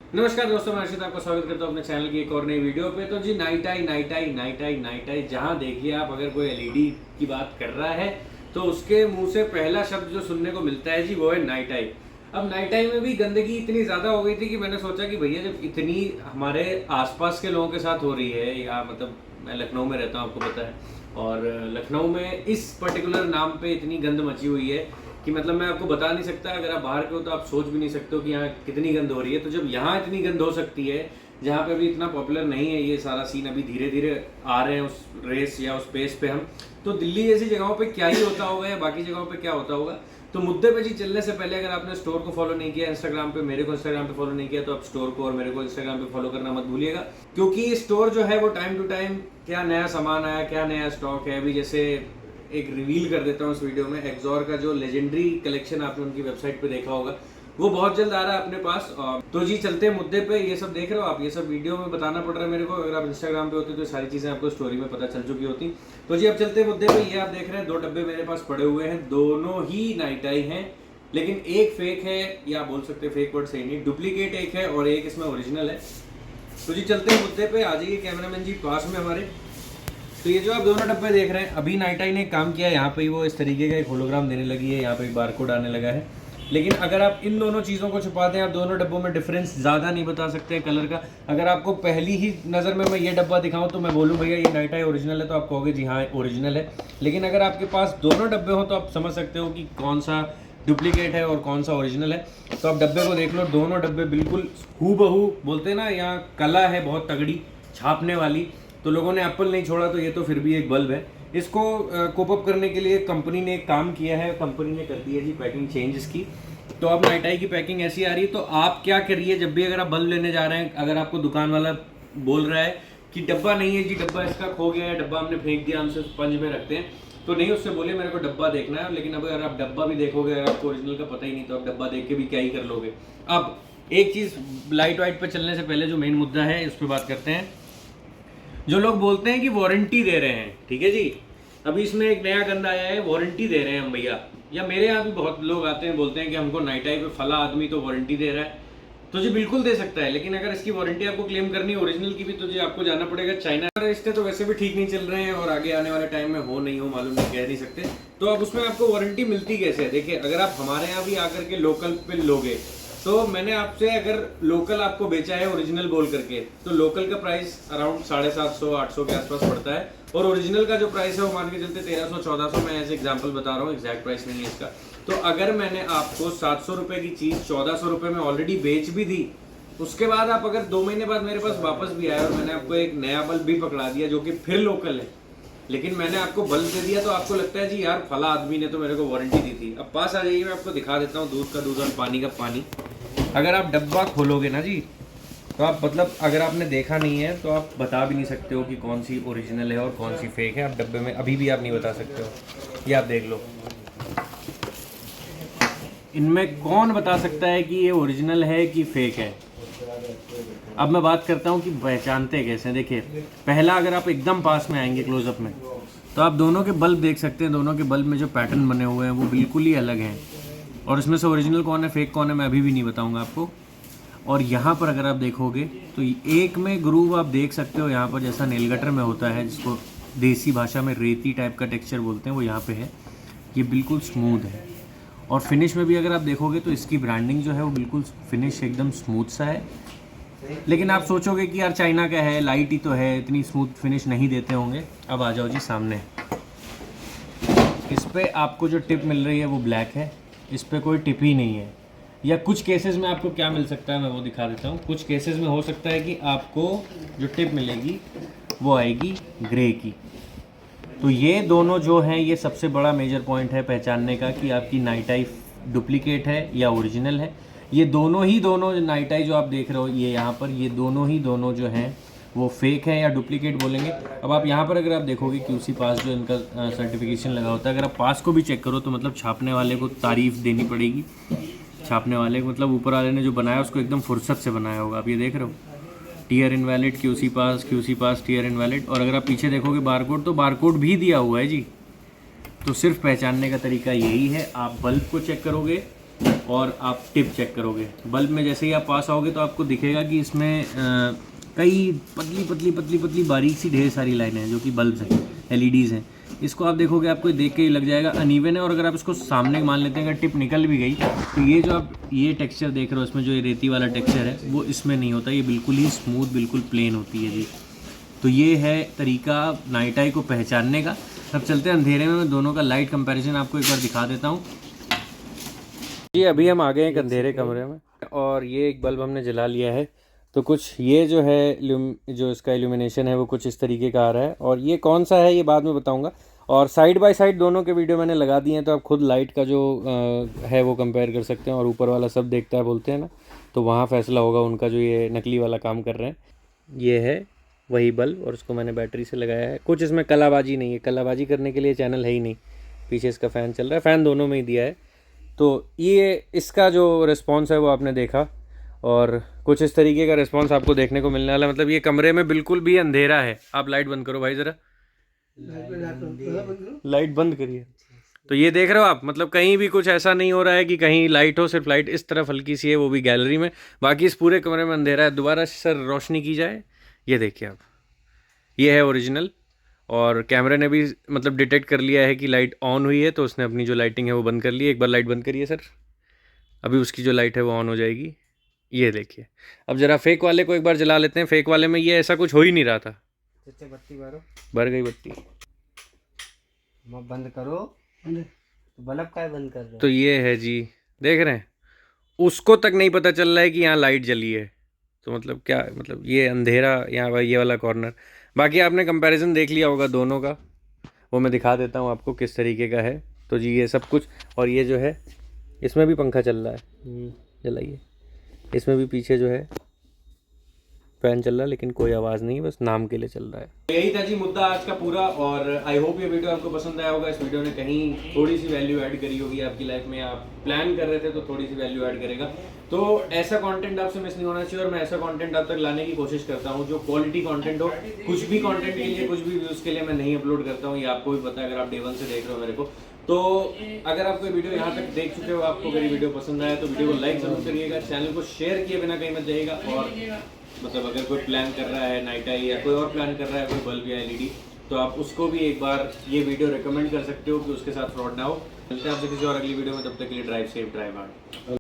नमस्कार दोस्तों, मैं अर्षित आपका स्वागत करता हूं अपने चैनल की एक और नई वीडियो पे। तो जी नाइट आई जहां देखिए आप, अगर कोई एलईडी की बात कर रहा है तो उसके मुंह से पहला शब्द जो सुनने को मिलता है जी वो है नाइट आई। अब नाइट आई में भी गंदगी इतनी ज़्यादा हो गई थी कि मैंने सोचा कि भैया जब इतनी हमारे आसपास के लोगों के साथ हो रही है, या मतलब मैं लखनऊ में रहता हूँ आपको पता है, और लखनऊ में इस पर्टिकुलर नाम पे इतनी गंद मची हुई है कि मतलब मैं आपको बता नहीं सकता। अगर आप बाहर के हो तो आप सोच भी नहीं सकते हो कि यहाँ कितनी गंद हो रही है। तो जब यहाँ इतनी गंद हो सकती है जहाँ पे अभी इतना पॉपुलर नहीं है ये सारा सीन, अभी धीरे धीरे आ रहे हैं उस रेस या उस पेस पे हम, तो दिल्ली जैसी जगहों पे क्या ही होता होगा या बाकी जगहों पे क्या होता होगा। तो मुद्दे पे जी चलने से पहले, अगर आपने स्टोर को फॉलो नहीं किया इंस्टाग्राम पे, मेरे को इंस्टाग्राम पे फॉलो नहीं किया, तो आप स्टोर को और मेरे को इंस्टाग्राम पे फॉलो करना मत भूलिएगा, क्योंकि स्टोर जो है वो टाइम टू टाइम क्या नया सामान आया, क्या नया स्टॉक है, अभी जैसे एक रिवील कर देता हूँ इस वीडियो में, एक्सॉर का जो लेजेंडरी कलेक्शन आपने उनकी वेबसाइट पे देखा होगा वो बहुत जल्द आ रहा है अपने पास। तो जी चलते हैं मुद्दे पे। ये सब देख रहे हो आप, ये सब वीडियो में बताना पड़ रहा है मेरे को, अगर आप इंस्टाग्राम पे होते तो सारी चीज़ें आपको स्टोरी में पता चल चुकी होती। तो जी अब चलते हैं मुद्दे पे। ये आप देख रहे हैं 2 डब्बे मेरे पास पड़े हुए हैं, दोनों ही नाइट आई हैं, लेकिन एक फेक है, या बोल सकते हैं फेक वर्ड सही नहीं, डुप्लीकेट एक है और एक इसमें ओरिजिनल है। तो जी चलते हैं मुद्दे पे। आ जाइए कैमरामैन जी पास में हमारे। तो ये जो आप दोनों डब्बे देख रहे हैं, अभी नाइट आई ने काम किया है, यहाँ पे ही वो इस तरीके का एक होलोग्राम देने लगी है, यहाँ पे एक बारकोड आने लगा है। लेकिन अगर आप इन दोनों चीज़ों को छुपा दें, आप दोनों डब्बों में डिफरेंस ज़्यादा नहीं बता सकते कलर का। अगर आपको पहली ही नज़र में मैं ये डब्बा दिखाऊं तो मैं बोलूं भैया ये नाइट आई ओरिजिनल है, तो आप कहोगे जी हाँ ओरिजिनल है। लेकिन अगर आपके पास दोनों डब्बे हो तो आप समझ सकते हो कि कौन सा डुप्लीकेट है और कौन सा ओरिजिनल है। तो आप डब्बे को देख लो, दोनों डब्बे बिल्कुल हूबहू, बोलते हैं ना यहाँ कला है बहुत तगड़ी छापने वाली। तो लोगों ने एप्पल नहीं छोड़ा, तो ये तो फिर भी एक बल्ब है। इसको कोप अप करने के लिए कंपनी ने एक काम किया है, कंपनी ने कर दी है जी पैकिंग चेंज इसकी। तो अब नाइट आई की पैकिंग ऐसी आ रही है। तो आप क्या करिए, जब भी अगर आप बल्ब लेने जा रहे हैं, अगर आपको दुकान वाला बोल रहा है कि डब्बा नहीं है जी, डब्बा इसका खो गया है, डब्बा हमने फेंक दिया, हम सिर्फ स्पंज में रखते हैं, तो नहीं, उससे बोले मेरे को डब्बा देखना है। लेकिन अब अगर आप डब्बा भी देखोगे, अगर आपको ओरिजिनल का पता ही नहीं, तो आप डब्बा देख के भी क्या ही कर लोगे। अब एक चीज़ लाइट वाइट पे चलने से पहले जो मेन मुद्दा है उस पर बात करते हैं। जो लोग बोलते हैं कि वारंटी दे रहे हैं, ठीक है जी, अभी इसमें एक नया गंद आया है, वारंटी दे रहे हैं हम भैया। या मेरे यहाँ भी बहुत लोग आते हैं बोलते हैं कि हमको नाइट आई पे फला आदमी तो वारंटी दे रहा है। तो जी बिल्कुल दे सकता है, लेकिन अगर इसकी वारंटी आपको क्लेम करनी है ओरिजिनल की भी, तो जी आपको जाना पड़ेगा चाइना। रिश्ते तो वैसे भी ठीक नहीं चल रहे हैं और आगे आने वाले टाइम में हो नहीं हो मालूम नहीं, कह नहीं सकते। तो अब उसमें आपको वारंटी मिलती कैसे है? देखिए, अगर आप हमारे यहाँ भी आकर के लोकल पे लोगे, तो मैंने आपसे अगर लोकल आपको बेचा है ओरिजिनल बोल करके, तो लोकल का प्राइस अराउंड 750-800 के आसपास पड़ता है, और ओरिजिनल का जो प्राइस है वो मान के चलते 1300-1400। मैं ऐसे एग्जांपल बता रहा हूँ, एग्जैक्ट प्राइस नहीं है इसका। तो अगर मैंने आपको 700 रुपये की चीज़ 1400 रुपये में ऑलरेडी बेच भी दी, उसके बाद आप अगर 2 महीने बाद मेरे पास वापस भी आए और मैंने आपको एक नया बल्ब भी पकड़ा दिया जो कि फिर लोकल है, लेकिन मैंने आपको बल्ब दे दिया, तो आपको लगता है जी यार फला आदमी ने तो मेरे को वारंटी दी थी। अब पास आ जाइए, मैं आपको दिखा देता हूँ दूध का दूध और पानी का पानी। अगर आप डब्बा खोलोगे ना जी, तो आप मतलब अगर आपने देखा नहीं है तो आप बता भी नहीं सकते हो कि कौन सी ओरिजिनल है और कौन सी फेक है। आप डब्बे में अभी भी आप नहीं बता सकते हो, ये आप देख लो। इनमें कौन बता सकता है कि ये ओरिजिनल है कि फेक है? अब मैं बात करता हूँ कि पहचानते कैसे। देखिए, पहला अगर आप एकदम पास में आएंगे क्लोजअप में, तो आप दोनों के बल्ब देख सकते हैं। दोनों के बल्ब में जो पैटर्न बने हुए हैं वो बिल्कुल ही अलग हैं, और इसमें से ओरिजिनल कौन है फेक कौन है मैं अभी भी नहीं बताऊंगा आपको। और यहाँ पर अगर आप देखोगे तो एक में ग्रूव आप देख सकते हो, यहाँ पर जैसा नेल कटर में होता है, जिसको देसी भाषा में रेती टाइप का टेक्सचर बोलते हैं, वो यहाँ पे है। ये बिल्कुल स्मूथ है। और फिनिश में भी अगर आप देखोगे तो इसकी ब्रांडिंग जो है वो बिल्कुल फिनिश एकदम स्मूथ सा है। लेकिन आप सोचोगे कि यार चाइना का है, लाइट ही तो है, इतनी स्मूथ फिनिश नहीं देते होंगे। अब आ जाओ जी सामने, इस पर आपको जो टिप मिल रही है वो ब्लैक है, इस पर कोई टिप ही नहीं है। या कुछ केसेस में आपको क्या मिल सकता है मैं वो दिखा देता हूँ। कुछ केसेस में हो सकता है कि आपको जो टिप मिलेगी वो आएगी ग्रे की। तो ये दोनों जो हैं, ये सबसे बड़ा मेजर पॉइंट है पहचानने का कि आपकी नाइट आई डुप्लीकेट है या ओरिजिनल है। ये दोनों नाइट आई जो आप देख रहे हो ये यहाँ पर, ये दोनों जो हैं वो फेक है या डुप्लीकेट बोलेंगे। अब आप यहाँ पर अगर आप देखोगे QC पास जो इनका सर्टिफिकेशन लगा होता है, अगर आप पास को भी चेक करो तो मतलब छापने वाले को तारीफ़ देनी पड़ेगी। छापने वाले को मतलब ऊपर वाले ने जो बनाया उसको एकदम फुर्सत से बनाया होगा। आप ये देख रहे हो, टीयर इनवैलिड, QC पास टीयर इनवैलिड। और अगर आप पीछे देखोगे बारकोड, तो बारकोड भी दिया हुआ है जी। तो सिर्फ पहचानने का तरीका यही है, आप बल्ब को चेक करोगे और आप टिप चेक करोगे। बल्ब में जैसे ही आप पास आओगे तो आपको दिखेगा कि इसमें कई पतली पतली पतली पतली बारीक सी ढेर सारी लाइनें हैं जो कि बल्ब्स हैं, एलईडीज़ हैं। इसको आप देखोगे आपको देख के ही लग जाएगा अनइवन है। और अगर आप इसको सामने मान लेते हैं अगर टिप निकल भी गई तो ये जो आप ये टेक्सचर देख रहे हो इसमें जो ये रेती वाला टेक्सचर है वो इसमें नहीं होता, ये बिल्कुल ही स्मूथ बिल्कुल प्लेन होती है जी। तो ये है तरीका नाइट आई को पहचानने का। अब चलते हैं अंधेरे में, मैं दोनों का लाइट कंपैरिजन आपको एक बार दिखा देता हूँ जी। अभी हम आ गए हैं एक अंधेरे कमरे में और ये एक बल्ब हमने जला लिया है। तो कुछ ये जो है जो इसका इल्यूमिनेशन है वो कुछ इस तरीके का आ रहा है और ये कौन सा है ये बाद में बताऊंगा। और साइड बाय साइड दोनों के वीडियो मैंने लगा दिए हैं तो आप खुद लाइट का जो है वो कंपेयर कर सकते हैं। और ऊपर वाला सब देखता है बोलते हैं ना, तो वहाँ फैसला होगा उनका जो ये नकली वाला काम कर रहे हैं। ये है वही बल्ब और उसको मैंने बैटरी से लगाया है। कुछ इसमें कलाबाजी नहीं है, कलाबाजी करने के लिए चैनल है ही नहीं। पीछे इसका फ़ैन चल रहा है, फ़ैन दोनों में ही दिया है। तो ये इसका जो रिस्पॉन्स है वो आपने देखा और कुछ इस तरीके का रिस्पॉन्स आपको देखने को मिलने वाला। मतलब ये कमरे में बिल्कुल भी अंधेरा है। आप लाइट बंद करो भाई ज़रा, लाइट बंद करिए। तो ये देख रहे हो आप, मतलब कहीं भी कुछ ऐसा नहीं हो रहा है कि कहीं लाइट हो, सिर्फ लाइट इस तरफ हल्की सी है वो भी गैलरी में, बाकी इस पूरे कमरे में अंधेरा है। दोबारा सर रोशनी की जाए, ये देखिए आप, ये है ओरिजिनल। और कैमरे ने भी मतलब डिटेक्ट कर लिया है कि लाइट ऑन हुई है तो उसने अपनी जो लाइटिंग है वो बंद कर ली है। एक बार लाइट बंद करिए सर, अभी उसकी जो लाइट है वो ऑन हो जाएगी। ये देखिए। अब ज़रा फेक वाले को एक बार जला लेते हैं। फेक वाले में ये ऐसा कुछ हो ही नहीं रहा था। बत्ती मारो, भर गई बत्ती, बंद करो। बल्ब का बंद कर दो। तो ये है जी, देख रहे हैं, उसको तक नहीं पता चल रहा है कि यहाँ लाइट जली है। तो मतलब क्या, मतलब ये अंधेरा यहाँ ये वाला कॉर्नर। बाकी आपने कंपैरिजन देख लिया होगा दोनों का, वो मैं दिखा देता हूँ आपको किस तरीके का है। तो जी ये सब कुछ, और ये जो है इसमें भी पंखा चल रहा है, जलाइए। इसमें भी पीछे जो है फैन चल रहा है लेकिन कोई आवाज़ नहीं, बस नाम के लिए चल रहा है। यही था जी मुद्दा आज का पूरा। और आई होप ये वीडियो आपको पसंद आया होगा। इस वीडियो ने कहीं थोड़ी सी वैल्यू ऐड करी होगी आपकी लाइफ में, आप प्लान कर रहे थे तो थोड़ी सी वैल्यू ऐड करेगा। तो ऐसा कंटेंट आपसे मिस नहीं होना चाहिए और मैं ऐसा कंटेंट आप तक लाने की कोशिश करता हूँ जो क्वालिटी कंटेंट हो। कुछ भी कंटेंट के लिए, कुछ भी व्यूज़ के लिए मैं नहीं अपलोड करता हूँ, ये आपको भी पता है अगर आप डे 1 से देख रहे हो मेरे को। तो अगर आप कोई वीडियो यहाँ तक देख चुके हो, आपको अगर वीडियो पसंद आया तो वीडियो को लाइक जरूर करिएगा, चैनल को शेयर किए बिना कहीं मत जाइएगा। और मतलब अगर कोई प्लान कर रहा है नाइट आई या कोई और प्लान कर रहा है कोई बल्ब या एलईडी, तो आप उसको भी एक बार ये वीडियो रिकमेंड कर सकते हो कि उसके साथ फ्रॉड ना हो। मिलते हैं आपसे किसी और अगली वीडियो में, तब तक के लिए ड्राइव सेफ ड्राइव हार्ड।